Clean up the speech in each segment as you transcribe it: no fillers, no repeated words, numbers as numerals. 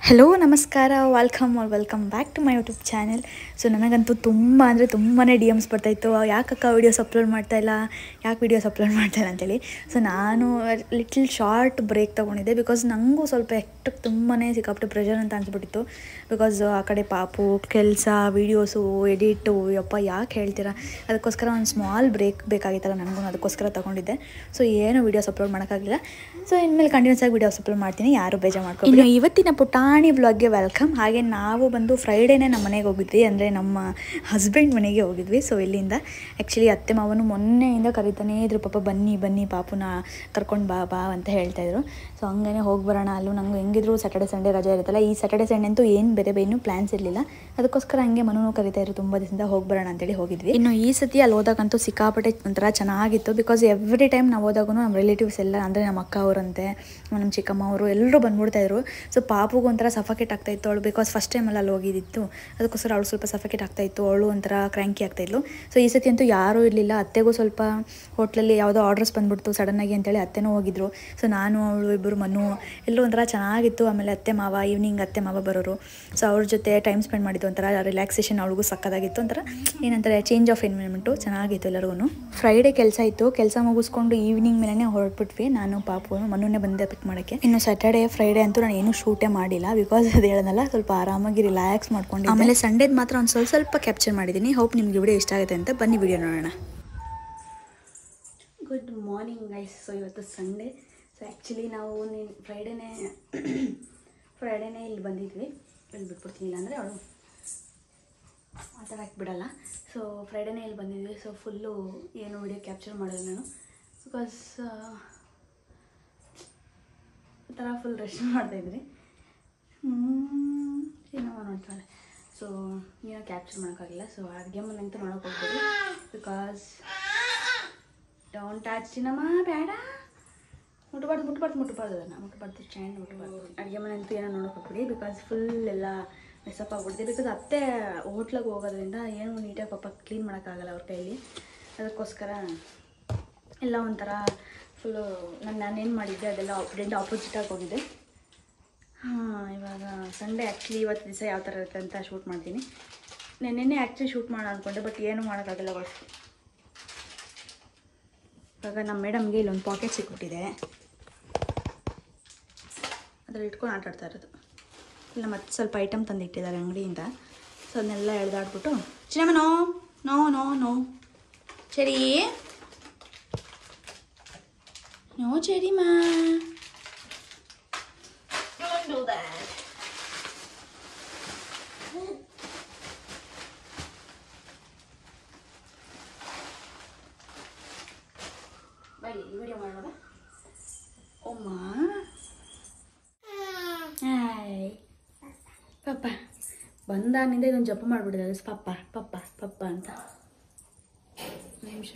Hello ನಮಸ್ಕಾರ welcome back to my YouTube channel. So ನನಗಂತೂ ತುಂಬ ಅಂದರೆ ತುಂಬಾ ಡಿ ಎಮ್ಸ್ ಬರ್ತಾಯಿತ್ತು, ಯಾಕಕ್ಕ ವೀಡಿಯೋಸ್ ಅಪ್ಲೋಡ್ ಮಾಡ್ತಾಯಿಲ್ಲ ಅಂತೇಳಿ. ಸೊ ನಾನು ಲಿಟ್ಲ್ ಶಾರ್ಟ್ ಬ್ರೇಕ್ ತೊಗೊಂಡಿದ್ದೆ ಬಿಕಾಸ್ ನನಗೂ ಸ್ವಲ್ಪ ಎಷ್ಟಕ್ಕೆ ತುಂಬಾ ಸಿಕ್ಕಾಪಟ್ಟೆ ಪ್ರೆಷರ್ ಅಂತ ಅನ್ಸ್ಬಿಟ್ಟಿತ್ತು. ಬಿಕಾಸ್ ಆ ಕಡೆ ಪಾಪು ಕೆಲಸ ವೀಡಿಯೋಸು ಎಡಿಟು ಯಪ್ಪ ಯಾಕೆ ಹೇಳ್ತೀರಾ, ಅದಕ್ಕೋಸ್ಕರ ಒಂದು ಸ್ಮಾಲ್ ಬ್ರೇಕ್ ಬೇಕಾಗಿತ್ತಲ್ಲ ನನಗೂ, ಅದಕ್ಕೋಸ್ಕರ ತೊಗೊಂಡಿದ್ದೆ. ಸೊ ಏನು ವೀಡಿಯೋಸ್ ಅಪ್ಲೋಡ್ ಮಾಡೋಕ್ಕಾಗಲಿಲ್ಲ. ಸೊ ಇನ್ಮೇಲೆ ಕಂಟಿನ್ಯೂಸ್ ಆಗಿ ವೀಡಿಯೋಸ್ ಅಪ್ಲೋಡ್ ಮಾಡ್ತೀನಿ, ಯಾರು ಬೇಜಾರು ಮಾಡ್ಕೊಂಡು. ಇನ್ನು ಇವತ್ತಿನ ಪುಟಾಣಿ ವ್ಲಾಗ್ಗೆ ವೆಲ್ಕಮ್. ಹಾಗೆ ನಾವು ಬಂದು ಫ್ರೈಡೇನೇ ನಮ್ಮ ಮನೆಗೆ ಹೋಗಿದ್ವಿ, ಅಂದರೆ ನಮ್ಮ ಹಸ್ಬೆಂಡ್ ಮನೆಗೆ ಹೋಗಿದ್ವಿ. ಸೊ ಇಲ್ಲಿಂದ ಆ್ಯಕ್ಚುಲಿ ಅತ್ತೆ ಮಾವನು ಮೊನ್ನೆಯಿಂದ ಕರೀತಾನೇ ಇದ್ರು, ಪಾಪ ಬನ್ನಿ ಪಾಪುನ ಕರ್ಕೊಂಡು ಬಾ ಅಂತ ಹೇಳ್ತಾಯಿದ್ರು. ಸೊ ಹಂಗೇ ಹೋಗಿ ಬರೋಣ, ಅಲ್ಲೂ ನಂಗೆ ಹೆಂಗಿದ್ರು ಸ್ಯಾಟರ್ಡೆ ಸಂಡೇ ರಜೆ ಇರುತ್ತಲ್ಲ, ಈ ಸ್ಯಾಟರ್ಡೆ ಸಂಡೇ ಅಂತೂ ಏನು ಬೇರೆ ಪ್ಲ್ಯಾನ್ಸ್ ಇರಲಿಲ್ಲ. ಅದಕ್ಕೋಸ್ಕರ ಹಂಗೆ ಮನೂ ಕರೀತಾಯಿದ್ರು, ತುಂಬ ದಿವಸದಿಂದ ಹೋಗಿ ಬರೋಣ ಅಂತೇಳಿ ಹೋಗಿದ್ವಿ. ಇನ್ನು ಈ ಸತಿ ಅಲ್ಲಿ ಹೋದಾಗಂತೂ ಸಿಕ್ಕಾಪಟ್ಟೆ ಒಂಥರ ಚೆನ್ನಾಗಿತ್ತು. ಬಿಕಾಸ್ ಎವ್ರಿ ಟೈಮ್ ನಾವು ಹೋದಾಗೂ ನಮ್ಮ ರಿಲೇಟಿವ್ಸ್ ಎಲ್ಲ, ಅಂದರೆ ನಮ್ಮ ಅಕ್ಕ ಅವರಂತೆ ನಮ್ಮ ಚಿಕ್ಕಮ್ಮ ಅವರು ಎಲ್ಲರೂ ಬಂದ್ಬಿಡ್ತಾಯಿದ್ರು. ಸೊ ಪಾಪುಗೂ ಒಂಥರ ಸಫಕೇಟ್ ಆಗ್ತಾಯಿತ್ತು ಅವಳು, ಬಿಕಾಸ್ ಫಸ್ಟ್ ಟೈಮಲ್ಲಿ ಅಲ್ಲಿ ಹೋಗಿದ್ದಿತ್ತು, ಅದಕ್ಕೋಸ್ಕರ ಅವಳು ಸ್ವಲ್ಪ ಸಫಕೇಟ್ ಆಗ್ತಾಯಿತ್ತು, ಅವಳು ಒಂಥರ ಕ್ರ್ಯಾಂಕಿ ಆಗ್ತಾಯಿದ್ಲು. ಸೊ ಈ ಸತಿ ಅಂತೂ ಯಾರೂ ಇರಲಿಲ್ಲ. ಅತ್ತೆಗೂ ಸ್ವಲ್ಪ ಹೋಟ್ಲಲ್ಲಿ ಯಾವುದೋ ಆರ್ಡರ್ಸ್ ಬಂದುಬಿಡ್ತು ಸಡನ್ನಾಗಿ ಅಂತೇಳಿ ಅತ್ತೆನೂ ಹೋಗಿದ್ರು. ಸೊ ನಾನು ಅವಳು ಇಬ್ಬರು ಮನು ಎಲ್ಲರೂ ಒಂಥರ ಚೆನ್ನಾಗಿತ್ತು. ಆಮೇಲೆ ಅತ್ತೆ ಮಾವ ಈವ್ನಿಂಗ್ ಅತ್ತೆ ಮಾವ ಬರೋರು, ಸೊ ಅವ್ರ ಜೊತೆ ಟೈಮ್ ಸ್ಪೆಂಡ್ ಮಾಡಿದ್ದು, ಒಂಥರ ರಿಲ್ಯಾಕ್ಸೇಷನ್ ಅವಳಿಗೂ ಸಕ್ಕದಾಗಿತ್ತು. ಒಂಥರ ಏನಂತಾರೆ ಚೇಂಜ್ ಆಫ್ ಎನ್ವಿರಾನ್ಮೆಂಟು ಚೆನ್ನಾಗಿತ್ತು ಎಲ್ಲರಿಗೂ. ಫ್ರೈಡೇ ಕೆಲಸ ಇತ್ತು, ಕೆಲಸ ಮುಗಿಸ್ಕೊಂಡು ಈವ್ನಿಂಗ್ ಮೇಲೆ ಹೊರಟ್ಬಿಟ್ವಿ, ನಾನು ಪಾಪು ಮನುನೇ ಬಂದೆ ಪಿಕ್ ಮಾಡೋಕ್ಕೆ. ಇನ್ನು ಸ್ಯಾಟರ್ಡೇ ಫ್ರೈಡೇ ಅಂತೂ ನಾನು ಏನೂ ಶೂಟೇ ಮಾಡಿಲ್ಲ, ಬಿಕಾಸ್ ಅದು ಹೇಳೋದಲ್ಲ, ಸ್ವಲ್ಪ ಆರಾಮಾಗಿ ರಿಲ್ಯಾಕ್ಸ್ ಮಾಡ್ಕೊಂಡು. ಆಮೇಲೆ ಸಂಡೇದು ಮಾತ್ರ ಒಂದು ಸ್ವಲ್ಪ ಕ್ಯಾಪ್ಚರ್ ಮಾಡಿದ್ದೀನಿ. ಹೋಪ್ ನಿಮಗೆ ವಿಡಿಯೋ ಇಷ್ಟ ಆಗುತ್ತೆ ಅಂತ, ಬನ್ನಿ ವಿಡಿಯೋ ನೋಡೋಣ. Good morning guys. ಸೊ ಇವತ್ತು ಸಂಡೇ. ಸೊ ಆ್ಯಕ್ಚುಲಿ ನಾವು ಫ್ರೈಡೇನೇ ಇಲ್ಲಿ ಬಂದಿದ್ವಿ. ಇಲ್ಲಿ ಬಿಟ್ಬಿಡ್ತೀನಿ, ಇಲ್ಲಾಂದರೆ ಅವಳು ಮಾತಾಡೋಕ್ಕೆ ಬಿಡಲ್ಲ. ಸೊ ಫ್ರೈಡೇನೇ ಇಲ್ಲಿ ಬಂದಿದ್ವಿ. ಸೊ ಫುಲ್ಲು ಏನು ವಿಡಿಯೋ ಕ್ಯಾಪ್ಚರ್ ಮಾಡಿದೆ ನಾನು, ಬಿಕಾಸ್ ಒಂಥರ ಫುಲ್ ರೆಸ್ಟ್ ಮಾಡ್ತಾಯಿದ್ರಿ. ಸಿನಿಮಾ ನೋಡ್ತಾಳೆ. ಸೊ ಏನೋ ಕ್ಯಾಪ್ಚರ್ ಮಾಡೋಕ್ಕಾಗಿಲ್ಲ. ಸೊ ಅಡುಗೆ ಮನೆಂತೂ ನೋಡೋಕೆ ಹೋಗ್ಬೋದು, ಬಿಕಾಸ್ ಡೋಂಟ್ ಟಚ್ ಚಿನ್ನಮ್ಮ, ಬೇಡ, ಮುಟ್ಟಬಾರ್ದು ಚೈನ್ ಮುಟ್ಟಬಾರ್ದು. ಅಡುಗೆ ಮನೆ ಅಂತೂ ಏನೋ ನೋಡೋಕೆ ಹೋಗ್ಬಿಡಿ, ಬಿಕಾಸ್ ಫುಲ್ ಎಲ್ಲ ಮೆಸಪ್ ಆಗ್ಬಿಡ್ತೀವಿ. ಬಿಕಾಸ್ ಅತ್ತೆ ಹೋಟ್ಲಿಗೆ ಹೋಗೋದ್ರಿಂದ ಏನು ನೀಟಾಗಿ ಪಾಪ ಕ್ಲೀನ್ ಮಾಡೋಕ್ಕಾಗಲ್ಲ ಅವ್ರ ಕೈಲಿ. ಅದಕ್ಕೋಸ್ಕರ ಎಲ್ಲ ಒಂಥರ ಫುಲ್ಲು ನಾನೇನು ಮಾಡಿದ್ದೆ ಅದೆಲ್ಲ ಆಪೋಸಿಟಾಗಿ ಹೋಗಿದೆ. ಇವಾಗ ಸಂಡೇ ಆ್ಯಕ್ಚುಲಿ ಇವತ್ತು ದಿವಸ ಯಾವ ಥರ ಇರುತ್ತೆ ಅಂತ ಶೂಟ್ ಮಾಡ್ತೀನಿ. ನೆನ್ನೆ ಆ್ಯಕ್ಚುಲಿ ಶೂಟ್ ಮಾಡೋಣ ಅಂದ್ಕೊಂಡೆ, ಬಟ್ ಏನೂ ಮಾಡೋಕ್ಕಾಗಲ್ಲ ಬಸ್. ಇವಾಗ ನಮ್ಮ ಮೇಡಮ್ಗೆ ಇಲ್ಲೊಂದು ಪಾಕೆಟ್ ಸಿಕ್ಬಿಟ್ಟಿದೆ, ಅದ್ರಲ್ಲಿ ಇಟ್ಕೊಂಡು ಆಟಾಡ್ತಾ ಇರೋದು. ಇಲ್ಲ ಮತ್ತೆ ಸ್ವಲ್ಪ ಐಟಮ್ ತಂದಿಟ್ಟಿದ್ದಾರೆ ಅಂಗಡಿಯಿಂದ. ಸೊ ಅದನ್ನೆಲ್ಲ ಎಳೆದಾಡ್ಬಿಟ್ಟು, ಚಿನ್ನಮ್ಮ ನೋ ಸರಿ ನೋ ಚೆರಿಮಾ, don't do that. ಬರೀ ವಿಡಿಯೋ ಮಾಡೋಣ. ಓಮ್ಮ ಹಾಯ್ ಪಪ್ಪ ಬಂದಾನಿಂದ ಇದೊಂದು ಜಪ ಮಾಡಿಬಿಟ್ಟಿದ್ದಾರೆ, ಪಪ್ಪ ಅಂತ. ನಿಮಿಷ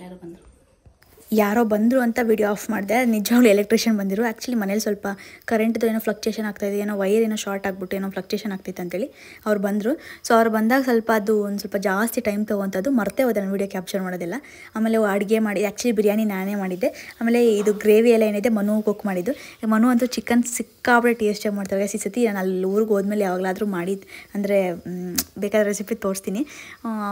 ಯಾರೋ ಬಂದರು ಅಂತ ವಿಡಿಯೋ ಆಫ್ ಮಾಡಿದೆ. ನಿಜವಾಗ್ಲೂ ಎಲೆಕ್ಟ್ರಿಷಿಯನ್ ಬಂದಿರು. ಆ್ಯಕ್ಚುಲಿ ಮನೇಲಿ ಸ್ವಲ್ಪ ಕರೆಂಟ್ದು ಏನೋ ಫ್ಲಕ್ಚುಯೇಷನ್ ಆಗ್ತಾಯಿದೆ, ಏನೋ ವೈರ್ ಏನೋ ಶಾರ್ಟ್ ಆಗಿಬಿಟ್ಟು ಏನೋ ಫ್ಲಕ್ಚುಯೇಷನ್ ಆಗ್ತಿತ್ತು ಅಂತೇಳಿ ಅವ್ರು ಬಂದರು. ಸೊ ಅವ್ರು ಬಂದಾಗ ಸ್ವಲ್ಪ ಅದು ಒಂದು ಸ್ವಲ್ಪ ಜಾಸ್ತಿ ಟೈಮ್ ತೊಗೊಂಥದ್ದು, ಮರ್ತೇ ಹೋದೆ ನಾನು ವಿಡಿಯೋ ಕ್ಯಾಪ್ಚರ್ ಮಾಡೋದಿಲ್ಲ. ಆಮೇಲೆ ಅಡುಗೆ ಮಾಡಿ ಆ್ಯಕ್ಚುಲಿ ಬಿರಿಯಾನಿ ನಾನೇ ಮಾಡಿದ್ದೆ. ಆಮೇಲೆ ಇದು ಗ್ರೇವಿ ಎಲ್ಲ ಏನಿದೆ ಮನು ಕುಕ್ ಮಾಡಿದ್ದು. ಮನು ಅಂತೂ ಚಿಕನ್ ಸಿಕ್ಕಾಬಿಟ್ಟೆ ಟೇಸ್ಟಾಗಿ ಮಾಡ್ತಾರೆ. ಈ ಸತಿ ನಾನು ಅಲ್ಲಿ ಊರಿಗೆ ಹೋದ್ಮೇಲೆ ಯಾವಾಗಲಾದರೂ ಮಾಡಿದ್ದು ಅಂದರೆ ಬೇಕಾದ ರೆಸಿಪಿ ತೋರಿಸ್ತೀನಿ.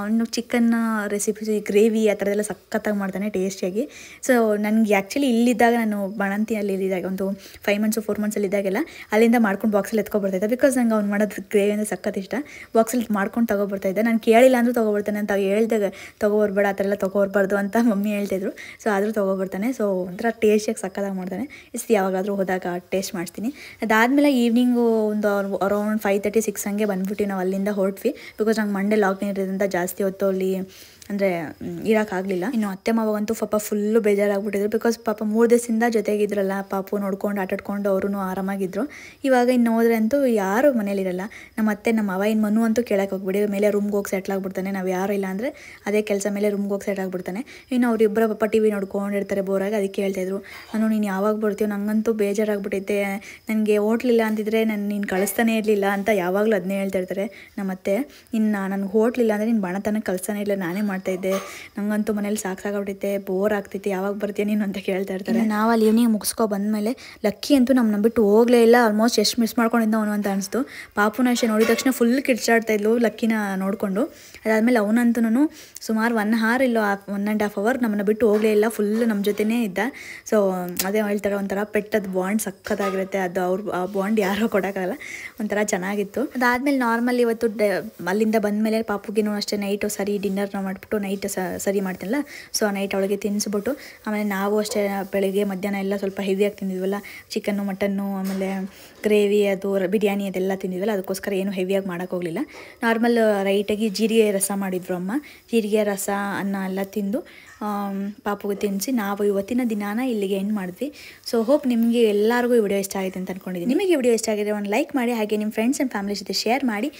ಅವನು ಚಿಕನ್ ರೆಸಿಪಿ ಗ್ರೇವಿ ಆ ಥರದ್ದೆಲ್ಲ ಸಖತ್ತಾಗಿ ಮಾಡ್ತಾನೆ ಟೇಸ್ಟಿಯಾಗಿ. ಸೊ ನನಗೆ ಆ್ಯಕ್ಚುಲಿ ಇಲ್ಲಿದ್ದಾಗ, ನಾನು ಬಾಣಂತಿಯಲ್ಲಿ ಇದ್ದಾಗ ಒಂದು 5 months 4 months ಇದ್ದಾಗೆಲ್ಲ ಅಲ್ಲಿಂದ ಮಾಡ್ಕೊಂಡು ಬಾಕ್ಸಲ್ಲಿ ಎತ್ಕೊಬರ್ತಾಯಿದ್ದೆ. ಬಿಕಾಸ್ ನಂಗೆ ಅವ್ನು ಮಾಡೋದು ಗ್ರೇವಿ ಅಂದರೆ ಸಖತ್ ಇಷ್ಟ. ಬಾಕ್ಸಲ್ಲಿ ಮಾಡ್ಕೊಂಡು ತೊಗೊಬರ್ತಾಯಿದ್ದೆ. ನಾನು ಕೇಳಿಲ್ಲ ಅಂದರೂ ತೊಗೊಬರ್ತಾನೆ ಅಂತ ಹೇಳ್ದಾಗ, ತೊಗೊಬರ್ಬೇಡ ಆ ಥರ ಎಲ್ಲ ತೊಗೊಬರ್ಬಾರ್ದು ಅಂತ ಮಮ್ಮಿ ಹೇಳ್ತಿದ್ರು. ಸೊ ಆದರೂ ತೊಗೊಬರ್ತಾನೆ. ಸೊ ಒಂಥರ ಟೇಸ್ಟಿಯಾಗಿ ಸಖತ್ತಾಗಿ ಮಾಡ್ತಾನೆ. ಇಷ್ಟು ಯಾವಾಗಾದರೂ ಹೋದಾಗ ಟೇಸ್ಟ್ ಮಾಡ್ತೀನಿ. ಅದಾದಮೇಲೆ ಈವ್ನಿಂಗು ಒಂದು ಅರೌಂಡ್ 5:30 6 ಹಂಗೆ ಬಂದುಬಿಟ್ಟು ನಾವು ಅಲ್ಲಿಂದ ಹೊರಟ್ವಿ. ಬಿಕಾಸ್ ನಂಗೆ ಮಂಡೇ ಲಾಕ್ಡೌನ್ ಇರೋದ್ರಿಂದ ಜಾಸ್ತಿ ಹೊತ್ತು ಅಲ್ಲಿ ಅಂದರೆ ಇರೋಕ್ಕಾಗಲಿಲ್ಲ. ಇನ್ನು ಅತ್ತೆ ಮಾವಂತೂ ಪಾಪ ಫುಲ್ಲು ಬೇಜಾರಾಗ್ಬಿಟ್ಟಿದ್ರು. ಬಿಕಾಸ್ ಪಾಪ 3 ದಿವಸದಿಂದ ಜೊತೆಗಿದ್ರಲ್ಲ, ಪಾಪು ನೋಡ್ಕೊಂಡು ಆಟಾಡ್ಕೊಂಡು ಅವರು ಆರಾಮಾಗಿದ್ದರು. ಇವಾಗ ಇನ್ನು ಹೋದ್ರೆ ಅಂತೂ ಯಾರು ಮನೇಲಿರಲ್ಲ. ನಮ್ಮ ಅತ್ತೆ ನಮ್ಮ ಮಾವ ಇನ್ನು ಮನು ಅಂತೂ ಕೇಳಕ್ಕೆ ಹೋಗ್ಬಿಡಿ, ಮೇಲೆ ರೂಮ್ಗೆ ಹೋಗಿ ಸೆಟ್ಲ್ ಆಗಿಬಿಡ್ತಾನೆ. ನಾವು ಯಾರು ಇಲ್ಲ ಅಂದರೆ ಅದೇ ಕೆಲಸ ಮೇಲೆ ರೂಮ್ಗೆ ಹೋಗಿ ಸೆಟ್ ಆಗಿಬಿಡ್ತಾನೆ. ಇನ್ನು ಅವರಿಬ್ಬರ ಪಾಪ ಟಿ ವಿ ನೋಡ್ಕೊಂಡಿರ್ತಾರೆ ಬೋರಾಗಿ. ಅದಕ್ಕೆ ಹೇಳ್ತಾಯಿದ್ರು, ನಾನು ನೀನು ಯಾವಾಗ ಬರ್ತೀವಿ, ನನಗಂತೂ ಬೇಜಾರಾಗ್ಬಿಟ್ಟೈತೆ, ನನಗೆ ಹೋಟ್ಲಿಲ್ಲ ಅಂತಿದ್ರೆ ನೀನು ಕಳಿಸ್ತಾನೆ ಇರಲಿಲ್ಲ ಅಂತ ಯಾವಾಗಲೂ ಅದನ್ನೇ ಹೇಳ್ತಾ ಇರ್ತಾರೆ ನಮ್ಮತ್ತೆ. ನನಗೆ ಹೋಟ್ಲಿಲ್ಲ ಅಂದರೆ ನೀನು ಬಣತನ ಕಳಿಸ್ತಾನೆ ಇಲ್ಲ, ನಾನೇ ಮಾಡ್ತಾಯಿದ್ದೆ. ನನಗಂತೂ ಮನೇಲಿ ಸಾಕಾಗ್ಬಿಟ್ಟೈತೆ, ಬೋರ್ ಆಗ್ತೈತೆ, ಯಾವಾಗ ಬರ್ತೀಯ ನೀನು ಅಂತ ಕೇಳ್ತಾ ಇರ್ತಾರೆ. ನಾವು ಅಲ್ಲಿ ಈವ್ನಿಂಗ್ ಮುಗಿಸ್ಕೊ ಬಂದಮೇಲೆ ಲಕ್ಕಿ ಅಂತೂ ನಮ್ಮನ್ನ ಬಿಟ್ಟು ಹೋಗಲೇ ಇಲ್ಲ. ಆಲ್ಮೋಸ್ಟ್ ಎಷ್ಟು ಮಿಸ್ ಮಾಡ್ಕೊಂಡಿದ್ದ ಅವನು ಅಂತ ಅನಿಸ್ತು. ಪಾಪುನ ಅಷ್ಟೇ ನೋಡಿದ ತಕ್ಷಣ ಫುಲ್ ಕಿರ್ಚಾಡ್ತಾಯಿದ್ಲು ಲಕ್ಕಿನ ನೋಡಿಕೊಂಡು. ಅದಾದಮೇಲೆ ಅವನಂತೂ ಸುಮಾರು 1 hour ಇಲ್ಲ 1.5 hour ನಮ್ಮನ್ನು ಬಿಟ್ಟು ಹೋಗಲೇ ಇಲ್ಲ, ಫುಲ್ ನಮ್ಮ ಜೊತೆನೇ ಇದ್ದ. ಸೊ ಅದೇ ಹೇಳ್ತಾರೆ, ಒಂಥರ ಪೆಟ್ಟದ ಬಾಂಡ್ ಸಖತ್ತಾಗಿರುತ್ತೆ. ಅದು ಆ ಬಾಂಡ್ ಯಾರೋ ಕೊಡೋಕ್ಕಾಗಲ್ಲ, ಒಂಥರ ಚೆನ್ನಾಗಿತ್ತು. ಅದಾದಮೇಲೆ ನಾರ್ಮಲ್ ಇವತ್ತು ಅಲ್ಲಿಂದ ಬಂದಮೇಲೆ ಪಾಪುಗಿನೂ ಅಷ್ಟೇ ನೈಟು ಸರಿ ಡಿನ್ನರ್ನ ಮಾಡಿಬಿಟ್ಟು ನೈಟ್ ಸರಿ ಮಾಡ್ತೀನಲ್ಲ, ಸೊ ಆ ನೈಟ್ ಅವಳಿಗೆ ತಿನ್ನಿಸ್ಬಿಟ್ಟು ಆಮೇಲೆ ನಾವು ಅಷ್ಟೇ ಬೆಳಿಗ್ಗೆ ಮಧ್ಯಾಹ್ನ ಎಲ್ಲ ಸ್ವಲ್ಪ ಹೆವಿಯಾಗಿ ತಿಂದಿದ್ವಲ್ಲ, ಚಿಕನ್ನು ಮಟನ್ನು ಆಮೇಲೆ ಗ್ರೇವಿ ಅದು ಬಿರಿಯಾನಿ ಅದೆಲ್ಲ ತಿಂದಿದ್ವಲ್ಲ, ಅದಕ್ಕೋಸ್ಕರ ಏನು ಹೆವಿಯಾಗಿ ಮಾಡೋಕ್ಕೋಗಲಿಲ್ಲ. ನಾರ್ಮಲ್ ರೈಟಾಗಿ ಜೀರಿಗೆ ರಸ ಮಾಡಿದ್ರು ಅಮ್ಮ. ಜೀರಿಗೆ ರಸ ಅನ್ನ ಎಲ್ಲ ತಿಂದು ಪಾಪುಗೆ ತಿನ್ನಿಸಿ ನಾವು ಇವತ್ತಿನ ದಿನಾನ ಇಲ್ಲಿಗೆ ಎಂಡ್ ಮಾಡಿದ್ವಿ. ಸೊ ಹೋಪ್ ನಿಮಗೆ ಎಲ್ಲರಿಗೂ ಈ ವಿಡಿಯೋ ಇಷ್ಟ ಆಗಿದೆ ಅಂತ ಅಂದ್ಕೊಂಡಿದ್ದೀನಿ. ನಿಮಗೆ ವಿಡಿಯೋ ಇಷ್ಟ ಆಗಿದ್ರೆ ಒಂದು ಲೈಕ್ ಮಾಡಿ, ಹಾಗೆ ನಿಮ್ಮ ಫ್ರೆಂಡ್ಸ್ ಆ್ಯಂಡ್ ಫ್ಯಾಮಿಲಿ ಜೊತೆ ಶೇರ್ ಮಾಡಿ.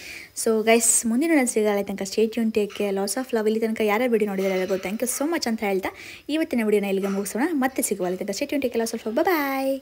ಸೊ ಗೈಸ್, ಮುಂದಿನ ಸಿಗಲ್ಲ ತನಕ stay tune, take care, lots of love. ಇಲ್ಲಿ ತನಕ ಯಾರ್ಯಾರು ವಿಡಿಯೋ ನೋಡಿದರೆ ಎಲ್ಲರಿಗೂ ಥ್ಯಾಂಕ್ ಯು ಸೋ ಮಚ್ ಅಂತ ಹೇಳ್ತಾ ಇವತ್ತಿನ ವಿಡಿಯೋನ ಇಲ್ಲಿಗೆ ಮುಗಿಸೋಣ. ಮತ್ತೆ ಸಿಗುವ. ಅಲ್ಲಿ ತನಕ stay tune, take care, lots of love. Bye.